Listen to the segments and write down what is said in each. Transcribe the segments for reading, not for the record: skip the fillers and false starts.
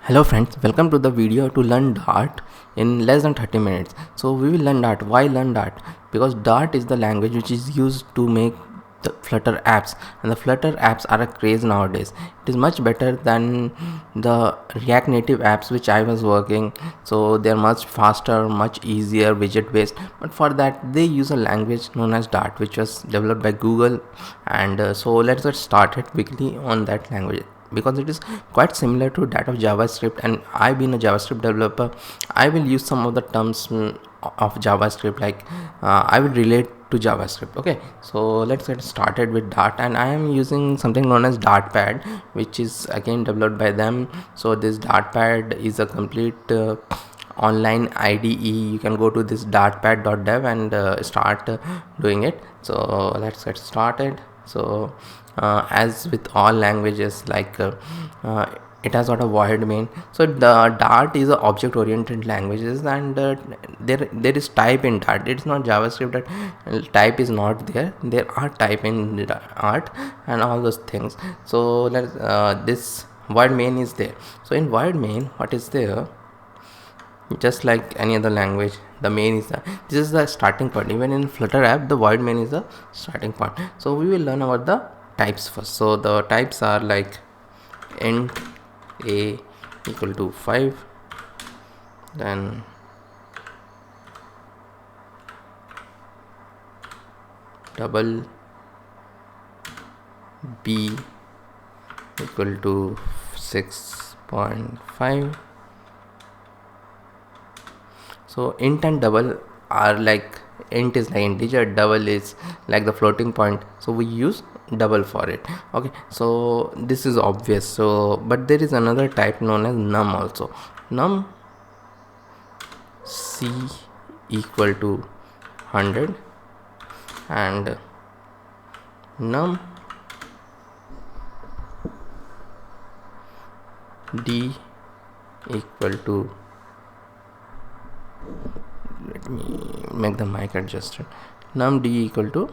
Hello friends, welcome to the video to learn Dart in less than 30 minutes. So we will learn Dart. Why learn Dart? Because Dart is the language which is used to make the Flutter apps, and the Flutter apps are a craze nowadays. It is much better than the React Native apps which I was working. So they are much faster, much easier, widget based. But for that they use a language known as Dart, which was developed by Google. And so let's get started quickly on that language, because it is quite similar to that of JavaScript, and I being a JavaScript developer, I will use some of the terms of JavaScript, like I will relate to JavaScript. Okay, so let's get started with Dart, and I am using something known as Dartpad, which is again developed by them. So this Dartpad is a complete online IDE. You can go to this dartpad.dev and start doing it. So let's get started. So as with all languages, it has got a void main. So the Dart is a object oriented languages, and there is type in Dart. It's not JavaScript that type is not there. There are type in Dart and all those things. So let's this void main is there. So in void main, what is there? Just like any other language, the main is this is the starting point. Even in Flutter app, the void main is the starting point. So we will learn about the types first. So the types are like int a equal to 5, then double b equal to 6.5. So int and double are like, int is like integer, double is like the floating point, so we use double for it. Okay, so this is obvious. So but there is another type known as num also. Num c equal to 100 and num d equal to, let me make the mic adjusted, num d equal to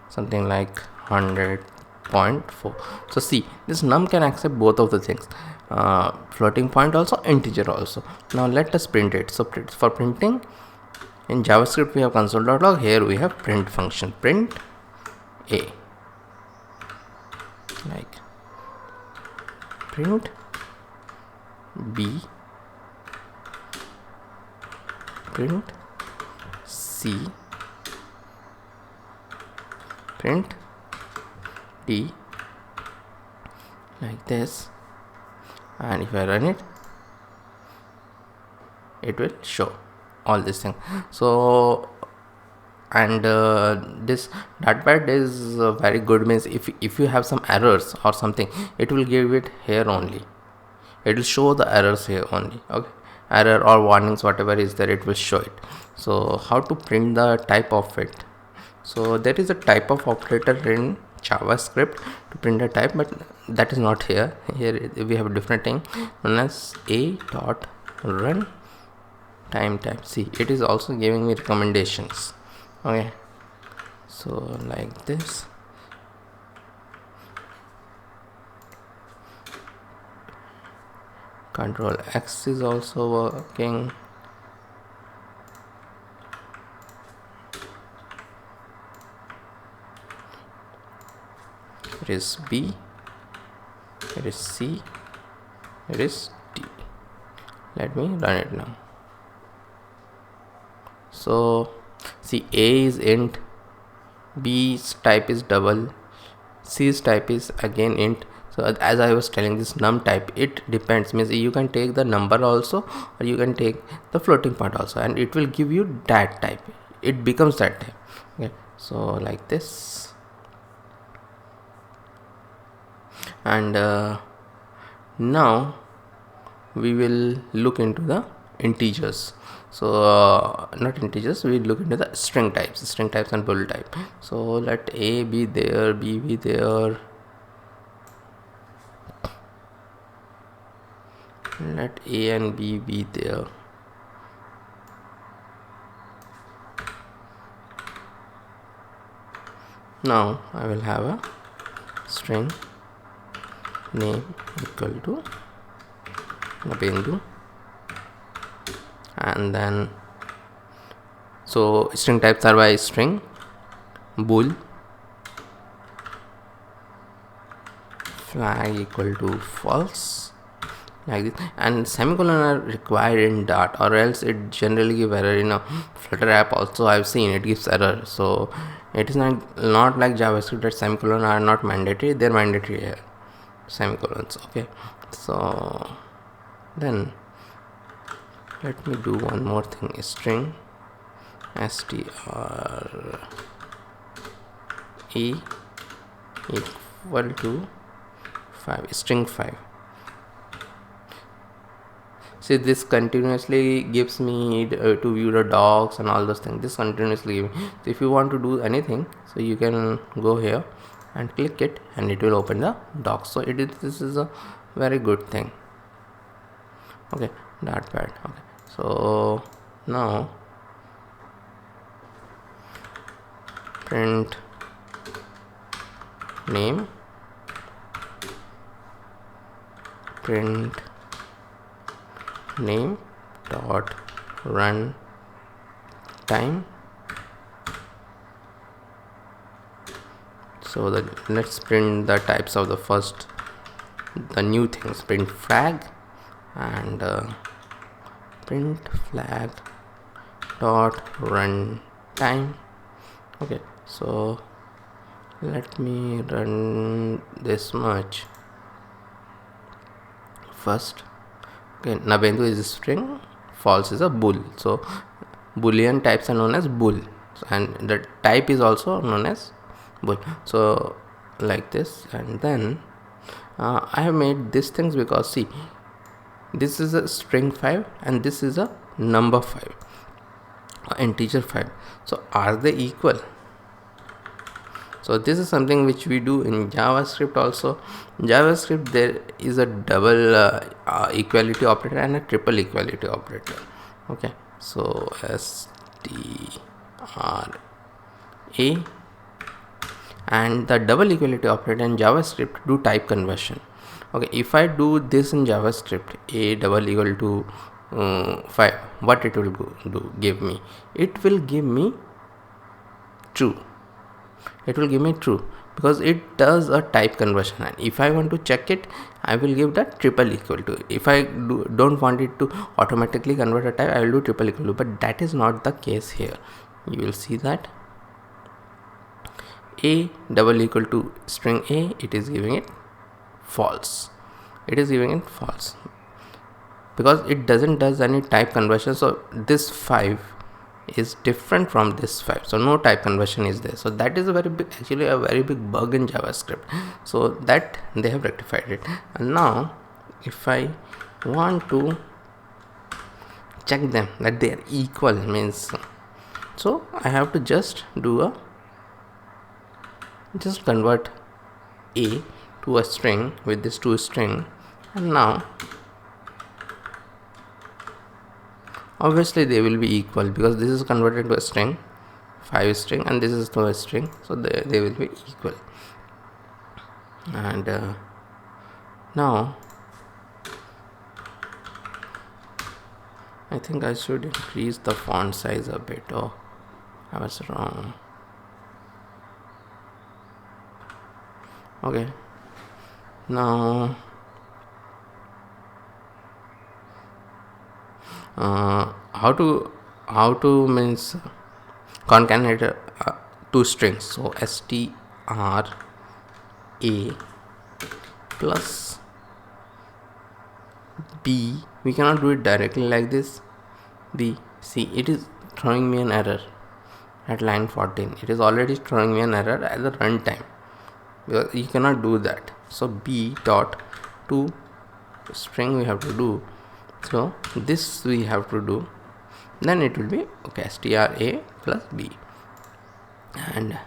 something like 100.4. so see, this num can accept both of the things, floating point also, integer also. Now let us print it. So for printing in JavaScript we have console.log. Here we have print function, print a, like print b, print c, print d, like this, and if I run it, it will show all this thing. So and this Dartpad is very good, means if you have some errors or something, it will give it here only. It will show the errors here only. Okay, error or warnings, whatever is there, it will show it. So how to print the type of it? So there is a type of operator in JavaScript to print a type, but that is not here. Here we have a different thing known as a dot run time type. See, it is also giving me recommendations. Okay, so like this. Control X is also working. It is B, it is C, it is D. Let me run it now. So see, A is int, B's type is double, C's type is again int. So as I was telling, this num type, it depends, means you can take the number also, or you can take the floating point also, and it will give you that type. It becomes that type. Okay, so like this. And now we will look into the integers. So not integers, we look into the string types and bool type. So let a be there, b be there, let a and b be there. Now I will have a string name equal to Nabendu, and then so string types are by string, bool, flag equal to false, like this, and semicolon are required in Dart, or else it generally give error. In a Flutter app also I've seen it gives error. So it is not like JavaScript that semicolon are not mandatory. They're mandatory here, semicolons. Okay, so then let me do one more thing. String str e equal to 5, string 5. See, this continuously gives me to view the docs and all those things. This continuously gives me. So if you want to do anything, so you can go here and click it, and it will open the docs. So this is a very good thing. Okay, Dartpad. Okay, so now print name, print name dot run time. So let's print the types of the new things. Print flag and print flag dot run time. Okay, so let me run this much first. Okay, Nabendu is a string, false is a bool. So boolean types are known as bool, and the type is also known as bool. So like this, and then I have made these things because see, this is a string 5 and this is a number 5, integer 5. So are they equal? So this is something which we do in JavaScript also. In JavaScript there is a double equality operator and a triple equality operator. Okay, so STRA, and the double equality operator in JavaScript do type conversion. Okay, if I do this in JavaScript, a double equal to 5, what it will give me? It will give me true. It will give me true because it does a type conversion, and if I want to check it, I will give that triple equal to. If I don't want it to automatically convert a type, I will do triple equal to, but that is not the case here. You will see that a double equal to string a, it is giving it false. It is giving it false because it doesn't does any type conversion. So this 5 is different from this 5, so no type conversion is there. So that is a very big, actually a very big bug in JavaScript. So that they have rectified it. And now if I want to check them that they are equal, means, so I have to just convert a to a string with this to string, and now obviously they will be equal because this is converted to a string, 5 string, and this is to a string, so they will be equal. And now I think I should increase the font size a bit. Oh, I was wrong. Okay, now how to means concatenate two strings. So STRA plus B, we cannot do it directly like this. B, see, it is throwing me an error at line 14. It is already throwing me an error at the runtime because you cannot do that. So B dot to string we have to do. So this we have to do, then it will be okay, STRA plus B, and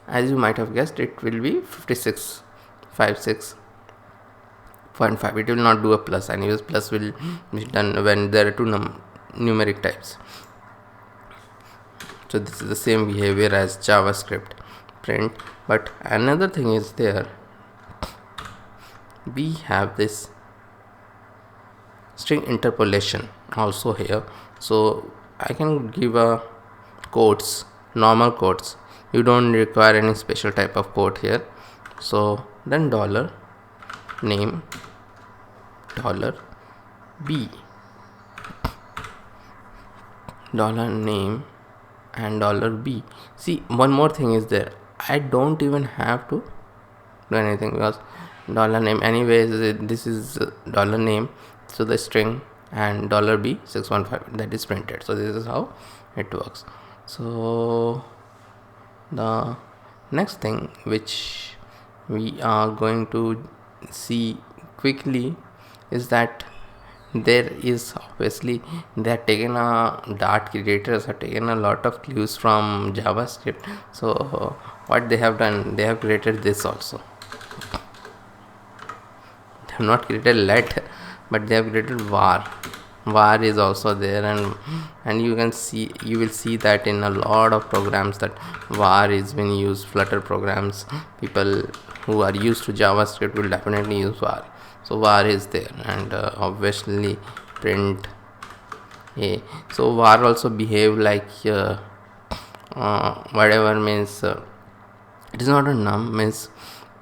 as you might have guessed, it will be 56.5. It will not do a plus, anyways. Plus will be done when there are two numeric types. So this is the same behavior as JavaScript print, but another thing is there. We have this string interpolation also here. So I can give a quotes, normal quotes. You don't require any special type of quote here. So then dollar name dollar b, dollar name and dollar b. See, one more thing is there. I don't even have to do anything because dollar name anyways, this is dollar name, so the string, and dollar b 615, that is printed. So this is how it works. So the next thing which we are going to see quickly is that there is obviously they are taken Dart creators have taken a lot of clues from JavaScript. So what they have done, they have created this also. They have not created let, but they have created var is also there, and you will see that in a lot of programs that var is being used. Flutter programs, people who are used to JavaScript will definitely use var. So var is there, and obviously print a. So var also behave like whatever means it is not a num, means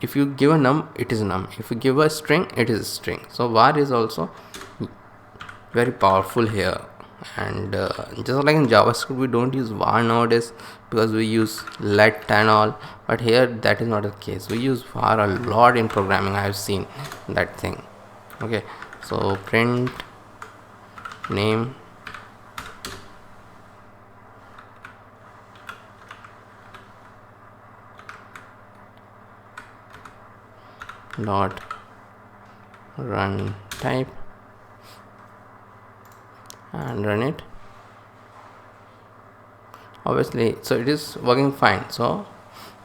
if you give a num it is num, if you give a string it is a string. So var is also very powerful here, and just like in JavaScript we don't use var nowadays because we use let and all, but here that is not the case. We use var a lot in programming. I have seen that thing. Okay, so print name dot run type and run it. Obviously, so it is working fine. So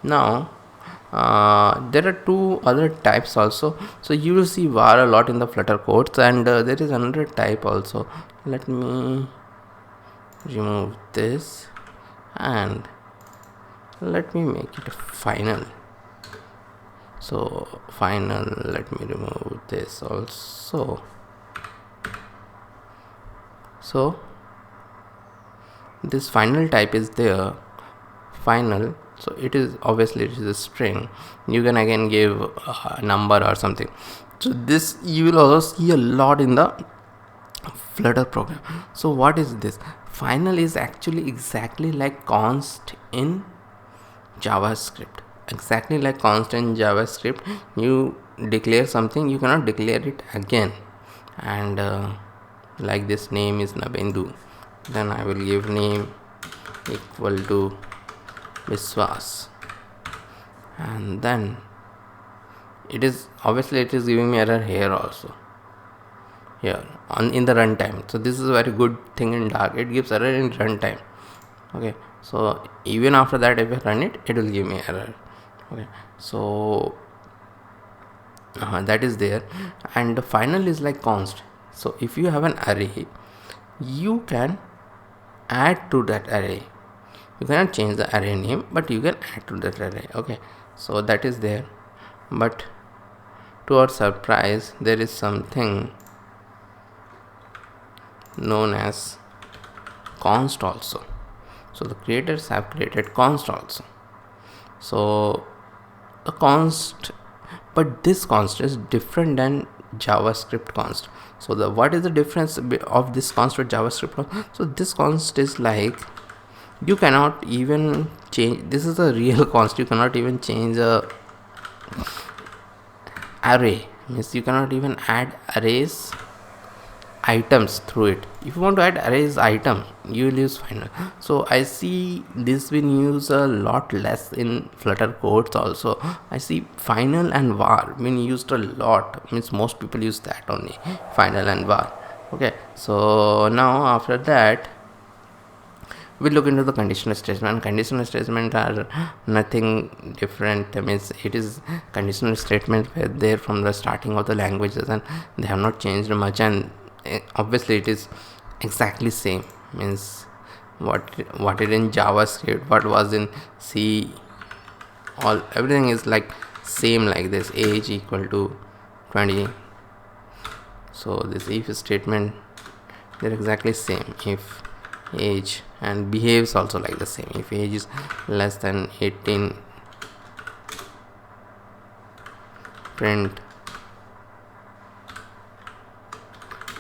now there are two other types also. So you will see var a lot in the Flutter codes, and there is another type also. Let me remove this and let me make it final. So final, let me remove this also. So this final type is there, final. So it is obviously it is a string. You can again give a number or something. So this you will also see a lot in the Flutter program. So what is this? Final is actually exactly like const in JavaScript. Exactly like const in JavaScript, you declare something, you cannot declare it again. And like this name is Nabendu, then I will give name equal to Viswas, and then it is obviously it is giving me error here also, here on in the runtime. So this is a very good thing in Dart, it gives error in runtime. Okay, so even after that if I run it, it will give me error. Okay, so that is there. And the final is like const. So if you have an array, you can add to that array. You cannot change the array name, but you can add to that array. Okay, so that is there. But to our surprise, there is something known as const also. So the creators have created const also. So a const, but this const is different than JavaScript const. So the what is the difference of this const with JavaScript const? So this const is like you cannot even change. This is a real const. You cannot even change a array. Means you cannot even add arrays items through it. If you want to add arrays item, you will use final. So I see this been used a lot less in Flutter codes also. I see final and var been used a lot. Means most people use that only, final and var. Okay, so now after that we look into the conditional statement. Conditional statement are nothing different. Means it is conditional statement were there from the starting of the languages, and they have not changed much, and obviously it is exactly same. Means what it in JavaScript, what was in C, all everything is like same like this, age equal to 20. So this if statement, they're exactly same. If age, and behaves also like the same. If age is less than 18, print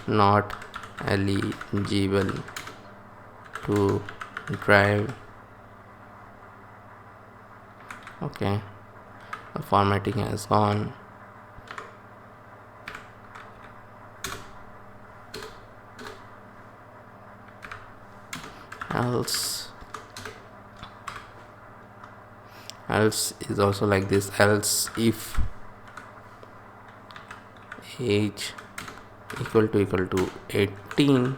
not eligible to drive. Okay, the formatting has gone. Else is also like this. Else if age equal to 18.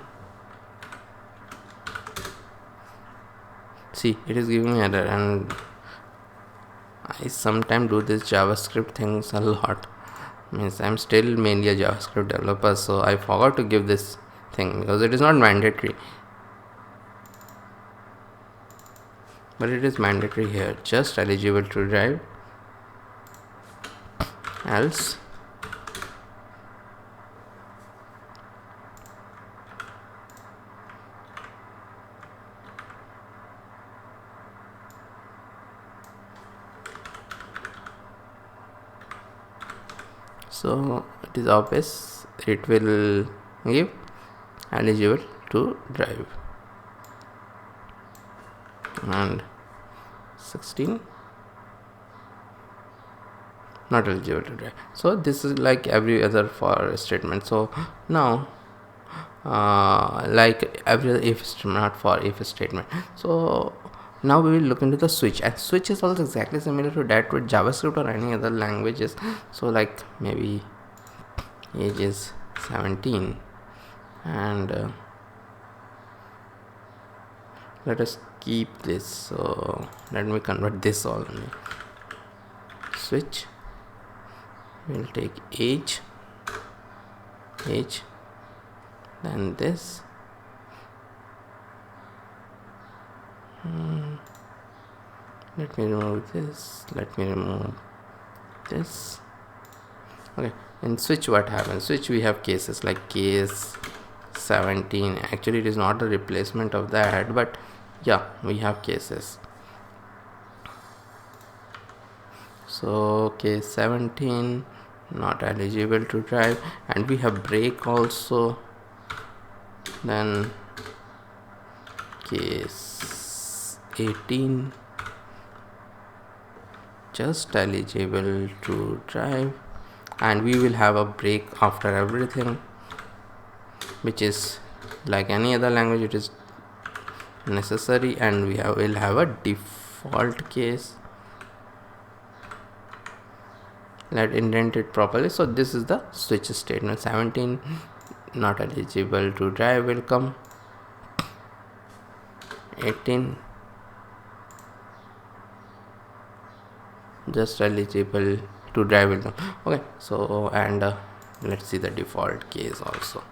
See, it is giving me error, and I sometimes do this JavaScript things a lot. Means I'm still mainly a JavaScript developer, so I forgot to give this thing because it is not mandatory, but it is mandatory here. Just eligible to drive. Else so it is obvious, it will give eligible to drive. And 16 not eligible to drive. So this is like every other for statement. So now like every if not for if statement. So now we will look into the switch, and switch is also exactly similar to that with JavaScript or any other languages. So like maybe age is 17, and let us keep this. So let me convert this all. Switch will take age, then this, let me remove this, okay. In switch, what happens? Switch, we have cases like case 17. Actually it is not a replacement of that, but yeah, we have cases. So case 17 not eligible to drive, and we have break also. Then case 18 just eligible to drive, and we will have a break after everything, which is like any other language, it is necessary. And we will have a default case. Let indent it properly. So this is the switch statement. 17 not eligible to drive will come. 18 just eligible to drive will come. Okay, so and let's see the default case also.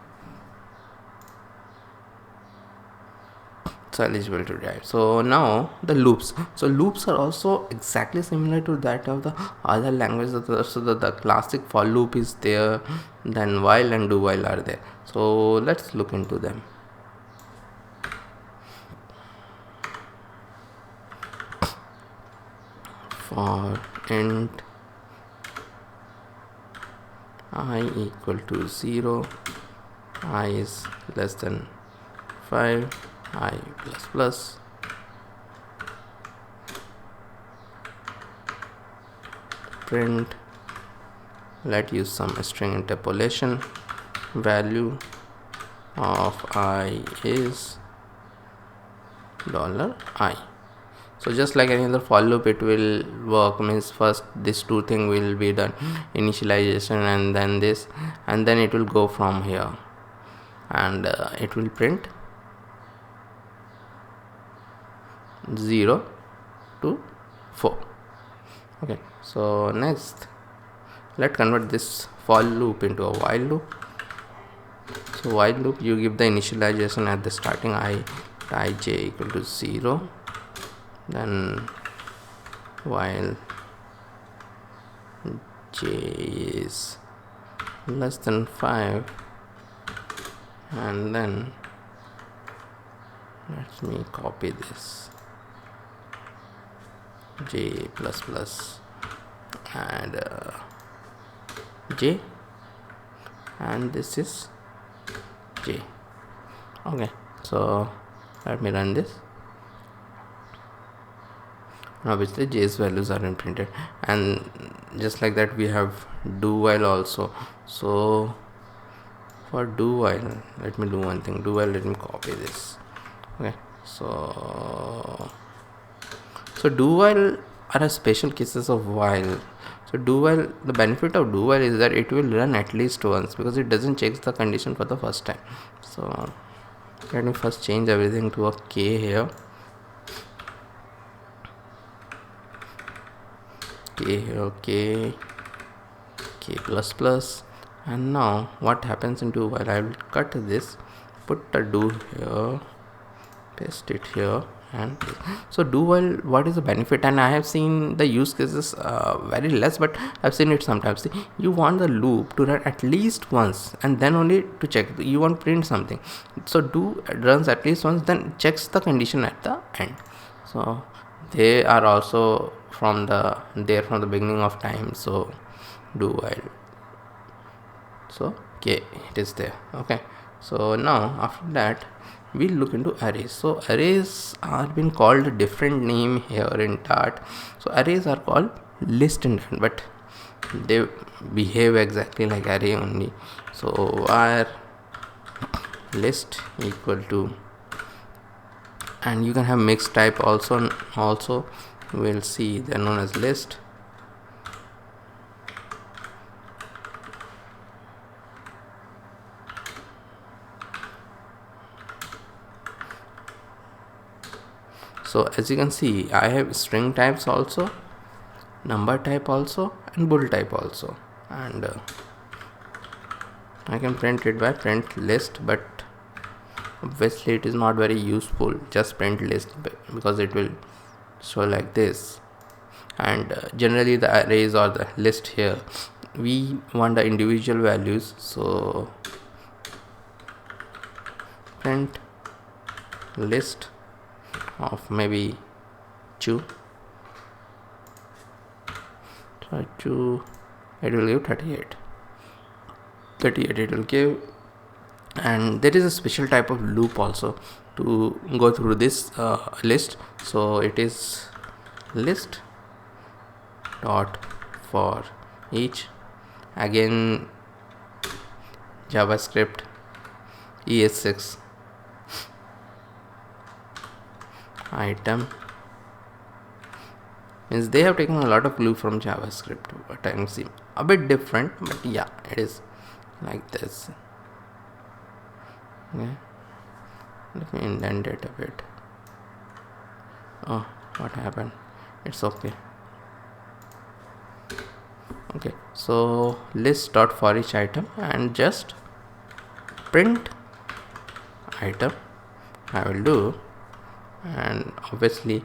So eligible to drive. So now the loops. So loops are also exactly similar to that of the other languages. So the classic for loop is there, then while and do while are there. So let's look into them. For int I equal to 0, I is less than 5, I plus plus, print, let use some string interpolation, value of I is $i. So just like any other for loop, it will work. Means first this two thing will be done, initialization and then this, and then it will go from here, and it will print 0 to 4. Okay, so next let's convert this for loop into a while loop. So while loop, you give the initialization at the starting ij equal to 0, then while j is less than 5, and then let me copy this j plus plus and j, and this is j. Okay, so let me run this. Obviously j's values are imprinted, and just like that we have do while also. So for do while, let me do one thing. Do while, let me copy this. Okay, so do while are a special cases of while. So do while, the benefit of do while is that it will run at least once, because it doesn't check the condition for the first time. So let me first change everything to a k here. K here, k plus plus. And now what happens in do while, I will cut this, put a do here, paste it here, and so do while, what is the benefit? And I have seen the use cases very less, but I've seen it sometimes. See, you want the loop to run at least once and then only to check. You want to print something, so do runs at least once, then checks the condition at the end. So they are also from the beginning of time. So do while, so okay, it is there. Okay, so now after that we'll look into arrays. So arrays are been called a different name here in Dart. So arrays are called list in Dart, but they behave exactly like array only. So var list equal to, and you can have mixed type also we'll see, they're known as list. So as you can see, I have string types also, number type also, and bool type also, and I can print it by print list, but obviously it is not very useful. Just print list, because it will show like this. And generally the arrays or the list here, we want the individual values, so print list of maybe 2. So 2, it will give 38 it will give. And there is a special type of loop also to go through this list. So it is list dot for each, again JavaScript ES6 item, means they have taken a lot of glue from JavaScript, but I see a bit different, but yeah, it is like this. Okay, let me indent it a bit. Oh, what happened? It's okay. Okay, so list dot for each item, and just print item I will do, and obviously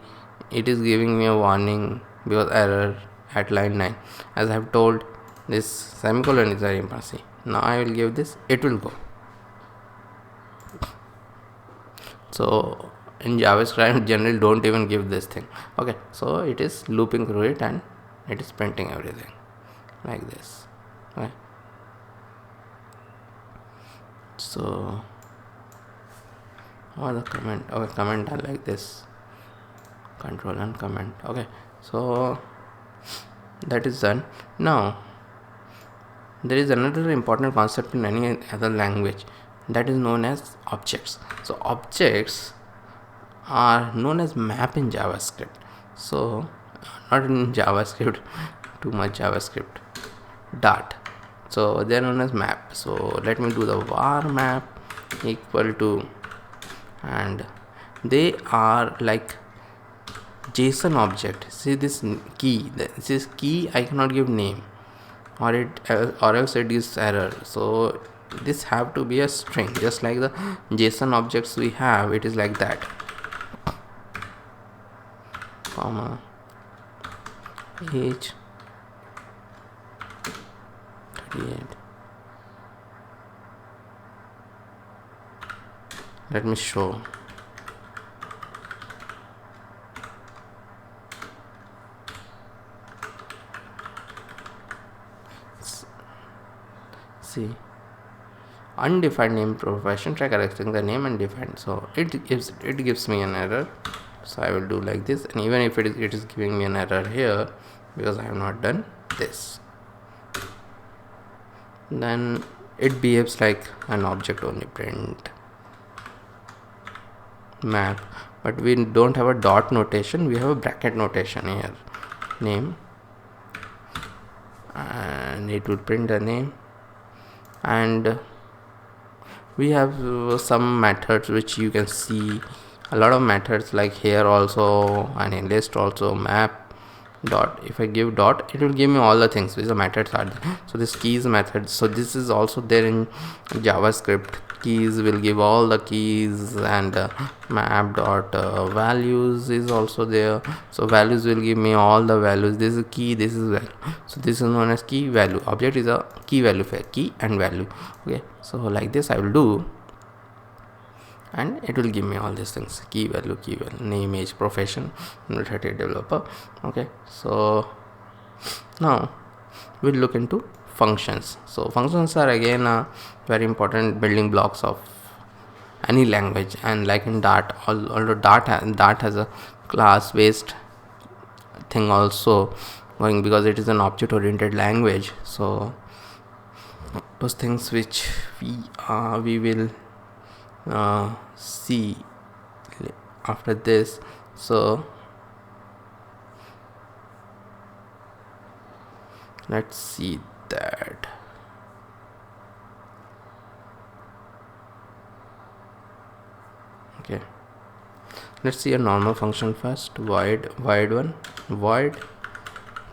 it is giving me a warning because error at line 9. As I have told, this semicolon is very important. Now I will give this, it will go. So in JavaScript generally don't even give this thing. Okay, so it is looping through it and it is printing everything like this. Okay, so the comment, okay, comment are like this, control and comment. Okay, so that is done. Now there is another important concept in any other language, that is known as objects. So objects are known as map in JavaScript. So not in JavaScript, too much JavaScript, Dart. So they are known as map. So let me do the var map equal to, and they are like JSON object. See this key, this is key, I cannot give name, or else it is error. So this have to be a string, just like the JSON objects we have, it is like that, comma age 38, let me show. See, undefined name profession try correcting the name undefined, so it gives me an error. So I will do like this, and even if it is giving me an error here because I have not done this, then it behaves like an object only. Print map, but we don't have a dot notation, we have a bracket notation here. Name, and it will print the name, and we have some methods which you can see, a lot of methods like here also, and in list also. Map dot, if I give dot, it will give me all the things which the methods are there. So this keys method, so this is also there in JavaScript. Keys will give all the keys, and map dot values is also there. So values will give me all the values. This is key, this is value. So this is known as key value. Object is a key value pair, key and value. Okay, so like this I will do, and it will give me all these things: key value, name, age, profession, 30 developer. Okay, so now we'll look into functions. So functions are again very important building blocks of any language, and like in Dart, although Dart has a class based thing also going, because it is an object oriented language. So those things which we will see after this. So let's see that. Okay, let's see a normal function first. Void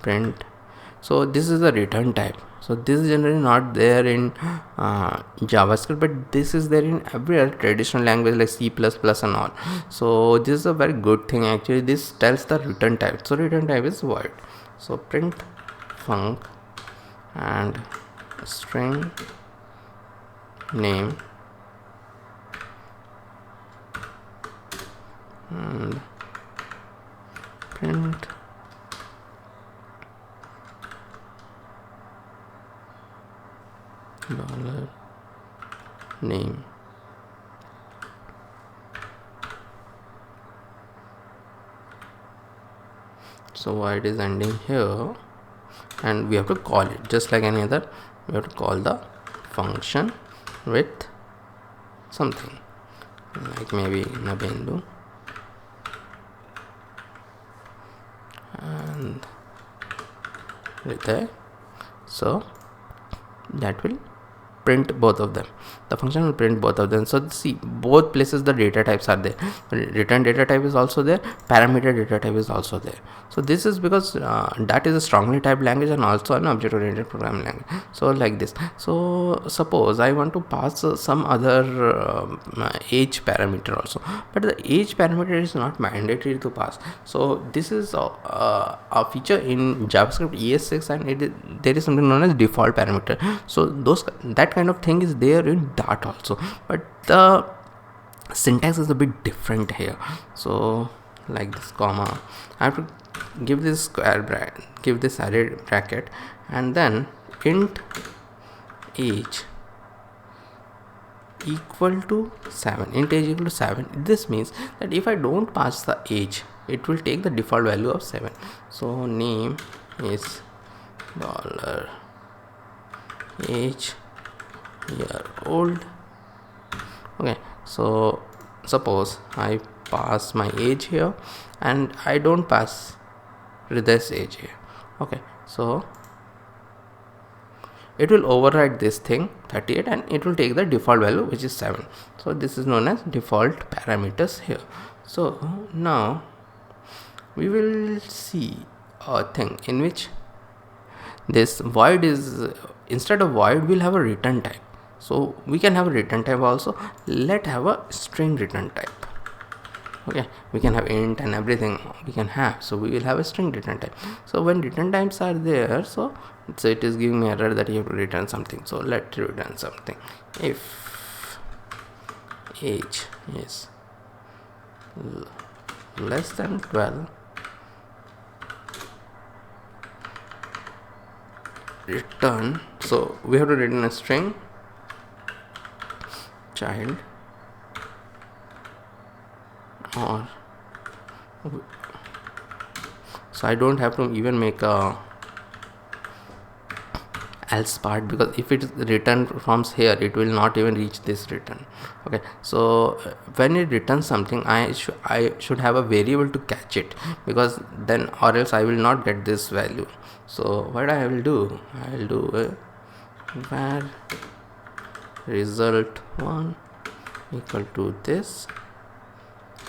print. So this is the return type. So this is generally not there in JavaScript, but this is there in every other traditional language like C++ and all. So this is a very good thing actually. This tells the return type. So return type is void. So print func and string name and print dollar name. So void is ending here, and we have to call it just like any other. We have to call the function with something like maybe Nabindu, and right there. So that will print both of them. The function will print both of them. So see, both places the data types are there. Return data type is also there, parameter data type is also there. So this is because that is a strongly typed language and also an object oriented programming language. So like this. So suppose I want to pass some other age parameter also, but the age parameter is not mandatory to pass. So this is a feature in JavaScript ES6, and there is something known as default parameter. So that kind of thing is there in Dart also, but the syntax is a bit different here. So like this comma, I have to give this square bracket, give this array bracket, and then int age equal to 7. Int age equal to 7. This means that if I don't pass the age, it will take the default value of 7. So name is dollar age year old. Okay, so suppose I pass my age here and I don't pass this age here. Okay, so it will override this thing 38 and it will take the default value, which is 7. So this is known as default parameters here. So now we will see a thing in which this void is, instead of void we'll have a return type. So we can have a return type also. Let's have a string return type. Okay, we can have int and everything we can have. So we will have a string return type. So when return types are there, so it is giving me error that you have to return something. So let's return something. If age is less than 12, return, so we have to return a string child, or so I don't have to even make a else part, because if it is returned from here, it will not even reach this return. Okay, so when it returns something, I should have a variable to catch it, because then or else I will not get this value. So what I will do, I will do var result1 equal to this,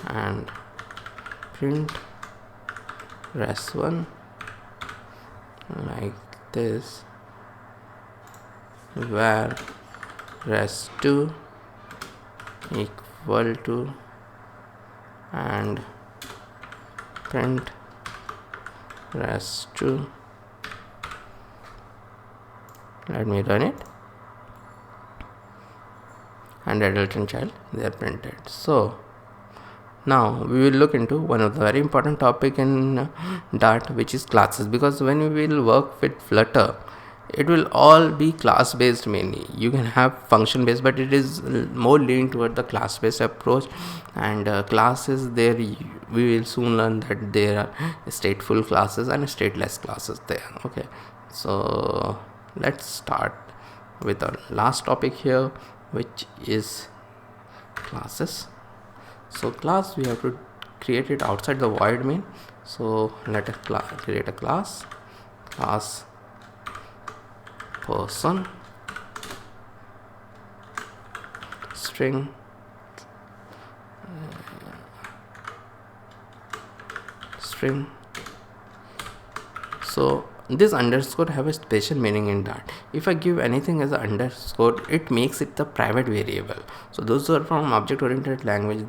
and print res1 like this, where res2 equal to, and print res2. Let me run it, and adult and child, they are printed. So now we will look into one of the very important topic in Dart, which is classes, because when we will work with Flutter, it will all be class based mainly. You can have function based, but it is more leaning toward the class based approach. And classes, there we will soon learn that there are stateful classes and stateless classes there. Okay, so let's start with our last topic here, which is classes. So class, we have to create it outside the void main. So let us create a class person string so this underscore have a special meaning in Dart. If I give anything as an underscore, it makes it the private variable. So those who are from object oriented language,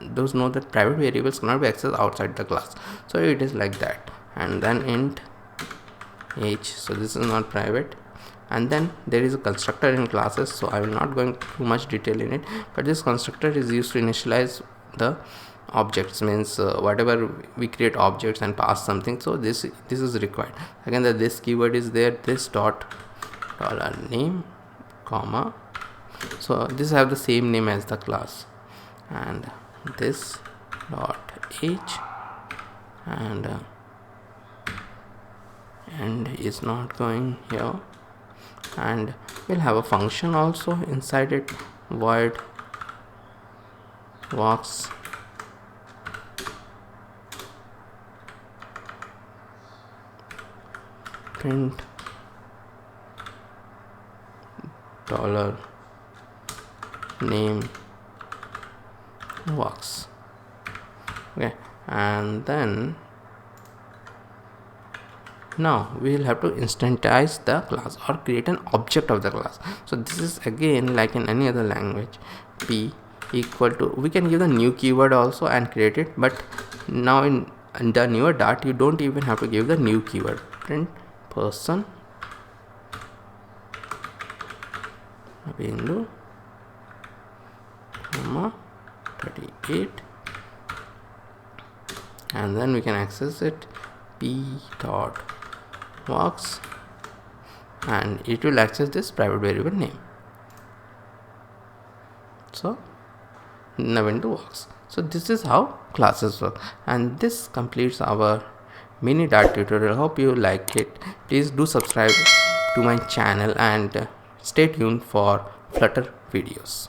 those know that private variables cannot be accessed outside the class. So it is like that. And then int age, so this is not private. And then there is a constructor in classes, so I will not go into too much detail in it, but this constructor is used to initialize the objects, means whatever we create objects and pass something, so this is required. Again, that this keyword is there, this dot $name comma, so this have the same name as the class, and this dot age, and is not going here. And we'll have a function also inside it, void walks print $name walks. Okay, and then now we will have to instantize the class or create an object of the class. So this is again like in any other language, p equal to, we can give the new keyword also and create it, but now in the newer Dart you don't even have to give the new keyword. Print person window comma 38, and then we can access it p dot walks, and it will access this private variable name. So the window works. So this is how classes work, and this completes our mini Dart tutorial. Hope you like it. Please do subscribe to my channel and stay tuned for Flutter videos.